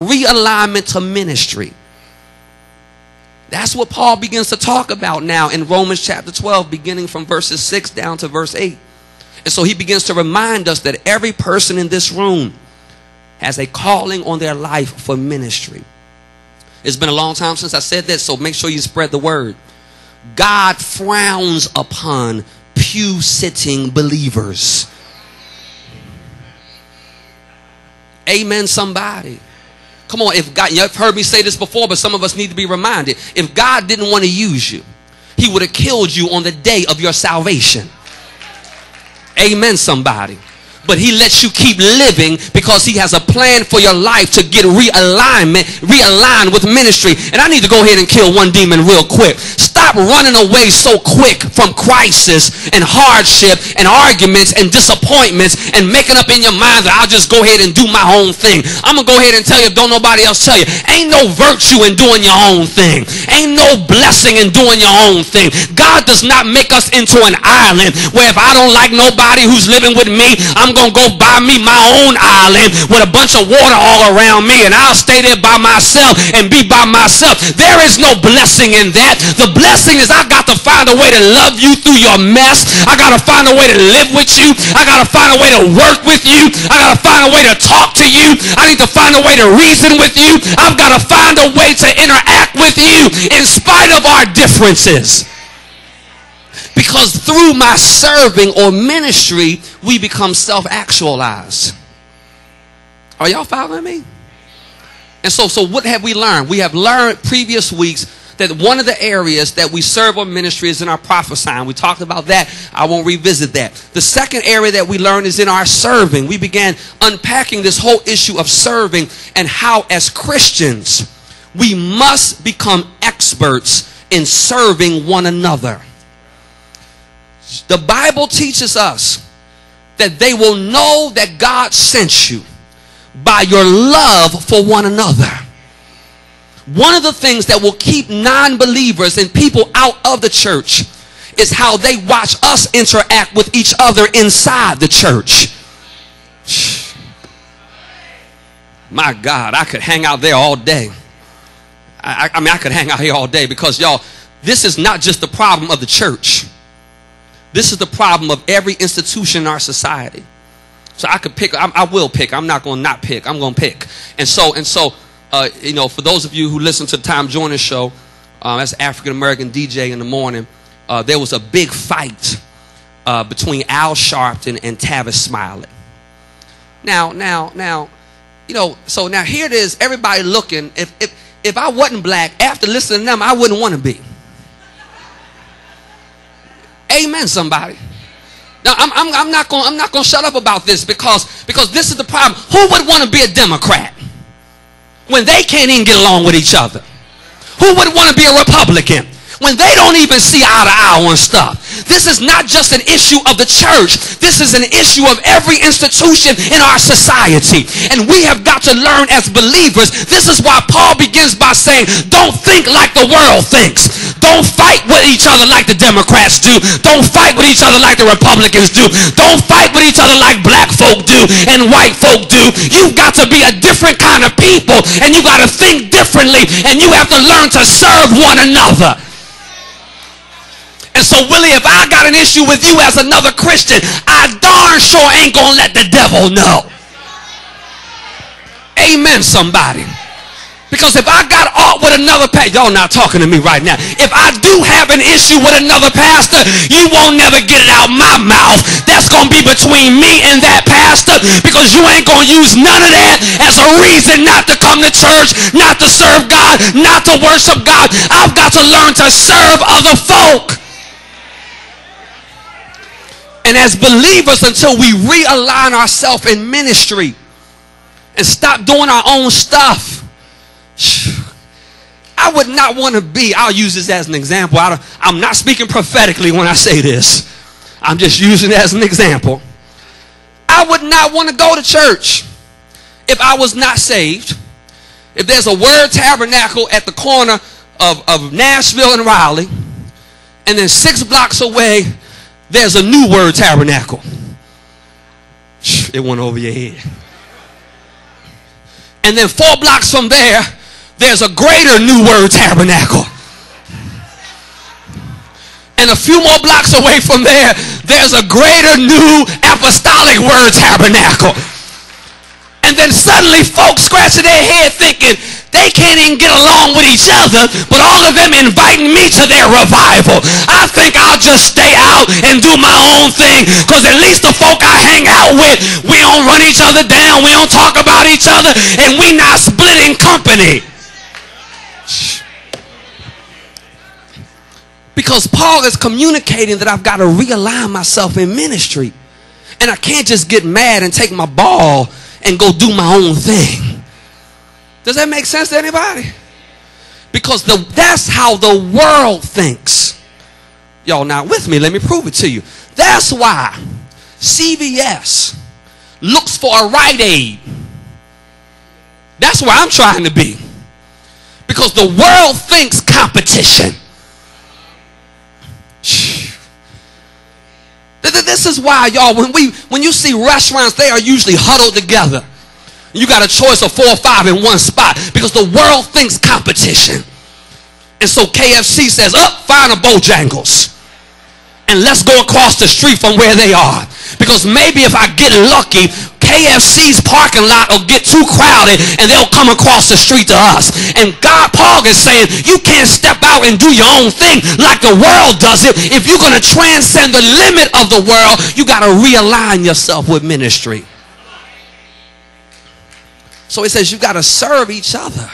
realignment to ministry. That's what Paul begins to talk about now in Romans chapter 12, beginning from verses 6 down to verse 8. And so he begins to remind us that every person in this room has a calling on their life for ministry. It's been a long time since I said that, so make sure you spread the word. God frowns upon pew-sitting believers. Amen, somebody. Come on, if God, you've heard me say this before, but some of us need to be reminded. If God didn't want to use you, he would have killed you on the day of your salvation. Amen, somebody. But he lets you keep living because he has a plan for your life to get realigned with ministry. And I need to go ahead and kill one demon real quick. Stop running away so quick from crisis and hardship and arguments and disappointments and making up in your mind that I'll just go ahead and do my own thing. I'm going to go ahead and tell you if don't nobody else tell you. Ain't no virtue in doing your own thing. Ain't no blessing in doing your own thing. God does not make us into an island where if I don't like nobody who's living with me, I'm going to go buy me my own island with a bunch of water all around me and I'll stay there by myself and be by myself. There is no blessing in that. The blessing is I got to find a way to love you through your mess. I got to find a way to live with you. I got to find a way to work with you. I got to find a way to talk to you. I need to find a way to reason with you. I've got to find a way to interact with you in spite of our differences. Because through my serving or ministry, we become self-actualized. Are y'all following me? And so what have we learned? We have learned previous weeks that one of the areas that we serve on ministry is in our prophesying. We talked about that. I won't revisit that. The second area that we learned is in our serving. We began unpacking this whole issue of serving and how as Christians, we must become experts in serving one another. The Bible teaches us that they will know that God sent you by your love for one another. One of the things that will keep non-believers and people out of the church is how they watch us interact with each other inside the church. My God, I could hang out there all day. I mean, I could hang out here all day because, y'all, this is not just the problem of the church. This is the problem of every institution in our society. So I could pick. I will pick. I'm not going to not pick. I'm going to pick. And so, you know, for those of you who listen to the Tom Joyner show, that's African American DJ in the morning. There was a big fight between Al Sharpton and Tavis Smiley. Now, you know. So now here it is. Everybody looking. If I wasn't black, after listening to them, I wouldn't want to be. Amen, somebody. Now, I'm not going to shut up about this because this is the problem. Who would want to be a Democrat when they can't even get along with each other? Who would want to be a Republican when they don't even see eye to eye on stuff? This is not just an issue of the church. This is an issue of every institution in our society. And we have got to learn as believers. This is why Paul begins by saying, don't think like the world thinks. Don't fight with each other like the Democrats do. Don't fight with each other like the Republicans do. Don't fight with each other like black folk do and white folk do. You've got to be a different kind of people, and you got to think differently, and you have to learn to serve one another. And so, Willie, if I got an issue with you as another Christian, I darn sure ain't gonna let the devil know. Amen, somebody. Because if I got aught with another pastor, y'all not talking to me right now. If I do have an issue with another pastor, you won't never get it out my mouth. That's going to be between me and that pastor, because you ain't going to use none of that as a reason not to come to church, not to serve God, not to worship God. I've got to learn to serve other folk. And as believers, until we realign ourselves in ministry and stop doing our own stuff, I would not want to be, I'll use this as an example. I'm not speaking prophetically when I say this. I'm just using it as an example. I would not want to go to church if I was not saved. If there's a Word Tabernacle at the corner of Nashville and Raleigh, and then 6 blocks away, there's a new Word Tabernacle. It went over your head. And then 4 blocks from there, there's a greater New Word Tabernacle. And a few more blocks away from there, there's a greater New Apostolic Word Tabernacle. And then suddenly folks scratching their head thinking they can't even get along with each other, but all of them inviting me to their revival. I think I'll just stay out and do my own thing, because at least the folk I hang out with, we don't run each other down, we don't talk about each other, and we not splitting company. Because Paul is communicating that I've got to realign myself in ministry. And I can't just get mad and take my ball and go do my own thing. Does that make sense to anybody? Because that's how the world thinks. Y'all not with me? Let me prove it to you. That's why CVS looks for a Rite Aid. That's where I'm trying to be. Because the world thinks competition. This is why, y'all, when you see restaurants, they are usually huddled together. You got a choice of 4 or 5 in one spot, because the world thinks competition. And so KFC says, find a Bojangles, and let's go across the street from where they are. Because maybe if I get lucky, KFC's parking lot will get too crowded and they'll come across the street to us. And Paul is saying, you can't step out and do your own thing like the world does it. If you're going to transcend the limit of the world, you got to realign yourself with ministry. So he says you got to serve each other.